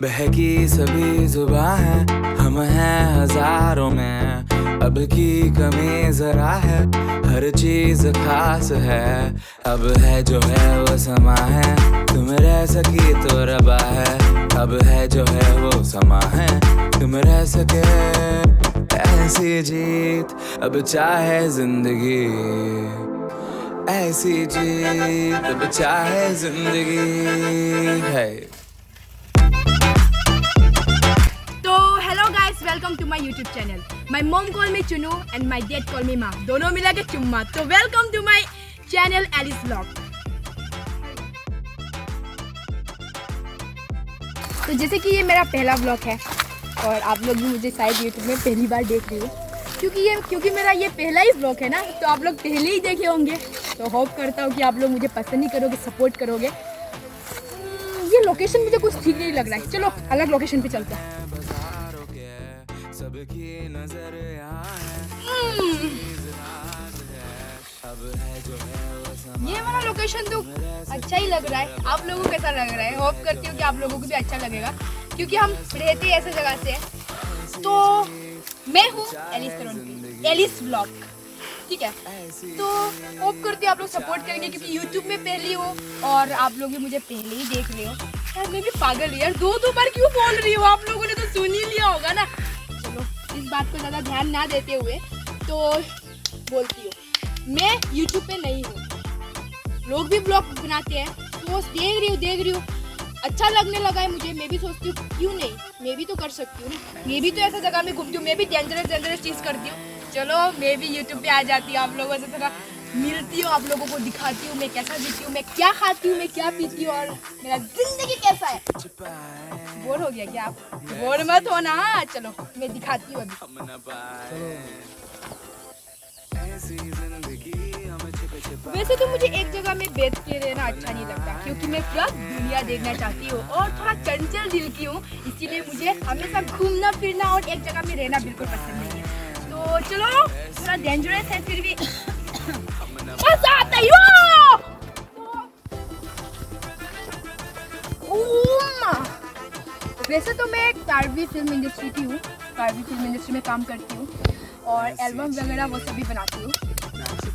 बहकी सभी जुबां है, हम हैं हजारों में। अब की कमी जरा है, हर चीज खास है। अब है जो है वो समा है, तुम रह सकी तो रबा है। अब है जो है वो समा है, तुम रह सके ऐसी जीत। अब चाहे जिंदगी ऐसी जीत, अब चाहे जिंदगी है। Welcome to my YouTube channel. My mom call me Chunu and my dad call me माँ, दोनों मिला के चुम्मा। तो welcome to my channel Alice vlog. तो जैसे कि ये मेरा पहला व्लॉग है और आप लोग भी मुझे शायद यूट्यूब में पहली बार देख रहे हो, क्योंकि मेरा ये पहला ही व्लॉग है ना, तो आप लोग पहले ही देखे होंगे। तो होप करता हूँ कि आप लोग मुझे पसंद ही करोगे, सपोर्ट करोगे। ये लोकेशन मुझे कुछ ठीक नहीं लग रहा है, चलो अलग लोकेशन पे चलते हैं। सबकी नजर ये वाला लोकेशन तो अच्छा ही लग रहा है। आप लोगों को कैसा लग रहा है? होप करती हूँ कि आप लोगों को भी अच्छा लगेगा, क्योंकि हम रहते ही ऐसे जगह से हैं। तो मैं हूँ एलिस करोन, एलिस व्लॉग, ठीक है। तो होप करती हूँ आप लोग सपोर्ट करेंगे, क्योंकि यूट्यूब में पहली हो और आप लोग भी मुझे पहले ही देख रहे हो। यार मैं भी पागल यार, दो बार क्यों बोल रही हो? आप लोगों ने तो सुन ही लिया होगा ना। चलो इस बात को ज़्यादा ध्यान ना देते हुए तो बोलती हूँ, मैं यूट्यूब पे नहीं हूँ। लोग भी ब्लॉग बनाते हैं, तो देख रही हूँ अच्छा लगने लगा है मुझे। मैं भी सोचती हूँ क्यों नहीं, मैं भी तो कर सकती हूँ ना। मैं भी तो ऐसा जगह में घूमती हूँ, मैं भी डेंजरस चीज़ करती हूँ। चलो मैं भी यूट्यूब पे आ जाती हूँ, आप लोगों से थोड़ा मिलती हूँ, आप लोगों को दिखाती हूँ मैं कैसा जीती हूँ, मैं क्या खाती हूँ, मैं क्या पीती हूँ और मेरा जिंदगी कैसा है। बोर हो गया क्या आप? बोर मत हो ना, चलो मैं दिखाती हूँ अभी। वैसे तो मुझे एक जगह में बैठ के रहना अच्छा नहीं लगता, क्योंकि मैं पूरा दुनिया देखना चाहती हूँ और थोड़ा चंचल दिल की हूँ। इसीलिए मुझे हमेशा घूमना फिरना और एक जगह में रहना बिल्कुल पसंद नहीं है। तो चलो थोड़ा डेंजरस है, फिर भी मजा आता है। वैसे तो मैं कारवी फिल्म इंडस्ट्री की हूँ, कारवी फिल्म इंडस्ट्री में काम करती हूँ और एल्बम वगैरह वो सभी बनाती हूँ।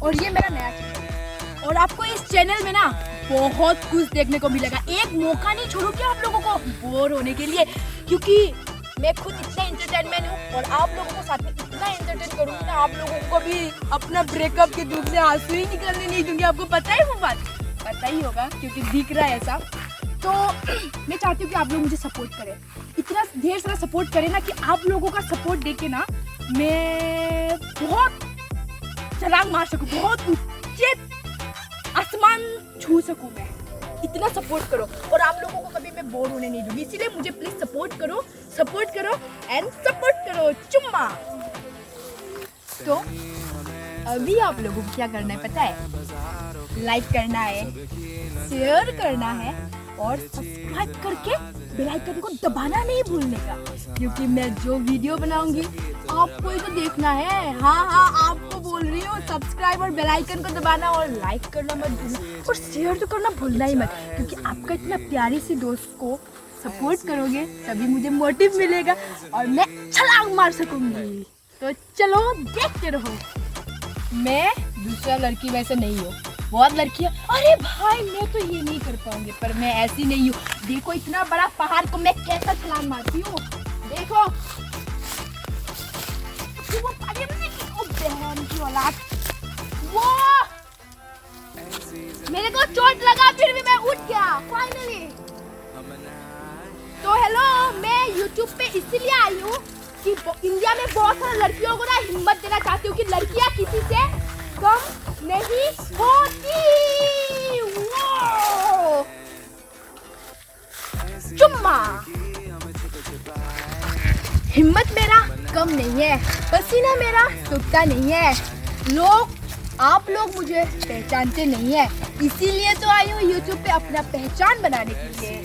और ये मेरा नया चैनल है और आपको इस चैनल में ना बहुत कुछ देखने को मिलेगा। एक मौका नहीं छोड़ूंगी आप लोगों को बोर होने के लिए, क्योंकि मैं खुद इतना एंटरटेनमेंट हूँ और आप लोगों को साथ में इतना एंटरटेन करूँगी ना, आप लोगों को भी अपना ब्रेकअप के दुख से आंसू ही निकलने नहीं दूंगी। आपको पता है वो बात, पता ही होगा क्योंकि दिख रहा है ऐसा। तो मैं चाहती हूँ कि आप लोग मुझे सपोर्ट करें, इतना ढेर सारा सपोर्ट करें ना, कि आप लोगों का सपोर्ट देके ना मैं बहुत छलांग मार सकूँ, बहुत ऊंचे आसमान छू सकूँ मैं। इतना सपोर्ट करो और आप लोगों को कभी मैं बोर होने नहीं दूंगी। इसीलिए मुझे प्लीज सपोर्ट करो एंड सपोर्ट करो। चुम्मा। तो अभी आप लोगों को क्या करना है पता है? लाइक करना है, शेयर करना है और सब्सक्राइब करके बेल आइकन को दबाना नहीं भूलने का, क्योंकि मैं जो वीडियो बनाऊंगी आपको ही तो देखना है। हाँ आपको बोल रही हूँ, सब्सक्राइब और बेल आइकन को दबाना और लाइक करना मत भूलना और शेयर तो करना भूलना ही मत, क्योंकि आपका इतना प्यारी सी दोस्त को सपोर्ट करोगे तभी मुझे मोटिव मिलेगा और मैं छलांग मार सकूंगी। तो चलो देखते रहो। मैं दूसरा लड़की वैसे नहीं हूँ, बहुत लड़कियाँ अरे भाई मैं तो ये नहीं कर पाऊंगी, पर मैं ऐसी नहीं हूँ। देखो इतना बड़ा पहाड़ को मैं कैसा छलांग मारती हूँ, देखो वो पानी में ओ बहन की औलाद, वो मेरे को चोट लगा फिर भी मैं उठ गया फाइनली। तो हेलो, मैं यूट्यूब पे इसीलिए आई हूँ कि इंडिया में बहुत सारी लड़कियों को ना हिम्मत देना चाहती हूँ कि लड़कियाँ किसी से कम नहीं होती। चुम्मा। हिम्मत मेरा कम नहीं है, पसीना मेरा सूखता नहीं है। आप लोग मुझे पहचानते नहीं है, इसीलिए तो आई हूँ यूट्यूब पे अपना पहचान बनाने के लिए।